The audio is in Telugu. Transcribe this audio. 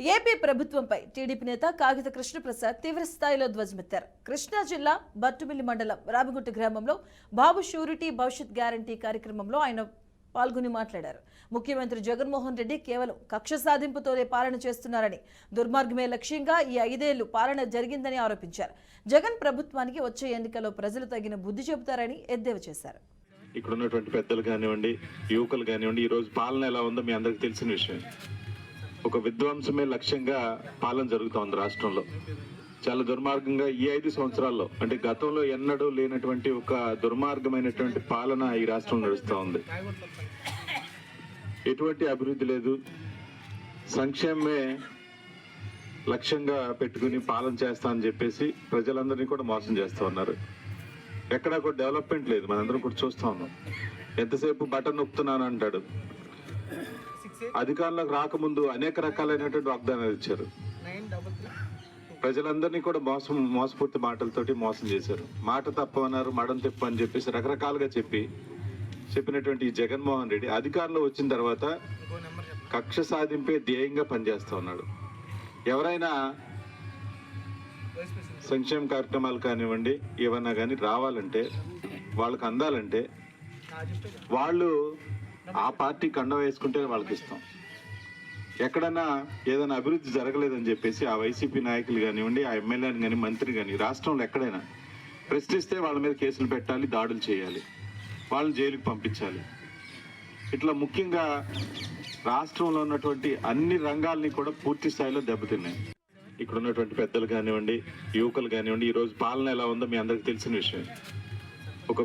ఏపీ ప్రభుత్వంపై టీడీపీ నేత కాగిత కృష్ణప్రసాద్ తీవ్ర స్థాయిలో ధ్వజమెత్తారు. కృష్ణా జిల్లా బట్టుమిల్లి మండలం రాబగుంట గ్రామంలో బాబు షూరిటీ భవిష్యత్ గ్యారంటీ కార్యక్రమంలో ఆయన పాల్గొని మాట్లాడారు. ముఖ్యమంత్రి జగన్మోహన్ రెడ్డి కేవలం కక్ష సాధింపుతోనే పాలన చేస్తున్నారని, దుర్మార్గమే లక్ష్యంగా ఈ 5 ఏళ్లు పాలన జరిగిందని ఆరోపించారు. జగన్ ప్రభుత్వానికి వచ్చే ఎన్నికల్లో ప్రజలు తగిన బుద్ధి చెబుతారని ఎద్దేవా చేశారు. ఇక్కడ ఉన్నటువంటి పెద్దలు కానివ్వండి, యువకులు కానివ్వండి, ఈ రోజు పాలన ఎలా ఉందో మీ అందరికి తెలిసిన విషయం. ఒక విధ్వంసమే లక్ష్యంగా పాలన జరుగుతోంది రాష్ట్రంలో. చాలా దుర్మార్గంగా ఈ 5 సంవత్సరాల్లో, అంటే గతంలో ఎన్నడూ లేనటువంటి ఒక దుర్మార్గమైనటువంటి పాలన ఈ రాష్ట్రం నడుస్తూ ఉంది. ఎటువంటి అభివృద్ధి లేదు, సంక్షేమమే లక్ష్యంగా పెట్టుకుని పాలన చేస్తా అని చెప్పేసి ప్రజలందరినీ కూడా మోసం చేస్తూ ఉన్నారు. ఎక్కడా కూడా డెవలప్మెంట్ లేదు. మనందరం కూడా చూస్తూ ఉన్నాం. ఎంతసేపు బటన్ నొక్కుతున్నాను అంటాడు. అధికారంలోకి రాకముందు అనేక రకాలైనటువంటి వాగ్దానాలు ఇచ్చారు. ప్రజలందరినీ కూడా మోసపూర్తి మాటలతోటి మోసం చేశారు. మాట తప్పన్నారు, మడం తిప్పు అని చెప్పేసి రకరకాలుగా చెప్పినటువంటి ఈ జగన్మోహన్ రెడ్డి అధికారంలో వచ్చిన తర్వాత కక్ష సాధింపే ధ్యేయంగా పనిచేస్తూ ఉన్నాడు. ఎవరైనా సంక్షేమ కార్యక్రమాలు కానివ్వండి, ఏమన్నా కానీ రావాలంటే, వాళ్ళకి అందాలంటే వాళ్ళు ఆ పార్టీ కండ వేసుకుంటే వాళ్ళకి ఇస్తాం. ఎక్కడన్నా ఏదైనా అభివృద్ధి జరగలేదని చెప్పేసి ఆ వైసీపీ నాయకులు కానివ్వండి, ఆ ఎమ్మెల్యేని కానీ, మంత్రి కానీ రాష్ట్రంలో ఎక్కడైనా ప్రశ్నిస్తే వాళ్ళ మీద కేసులు పెట్టాలి, దాడులు చేయాలి, వాళ్ళని జైలుకి పంపించాలి. ఇట్లా ముఖ్యంగా రాష్ట్రంలో ఉన్నటువంటి అన్ని రంగాల్ని కూడా పూర్తి స్థాయిలో దెబ్బతిన్నాయి. ఇక్కడ ఉన్నటువంటి పెద్దలు కానివ్వండి, యువకులు కానివ్వండి, ఈ రోజు పాలన ఎలా ఉందో మీ అందరికి తెలిసిన విషయం. ఒక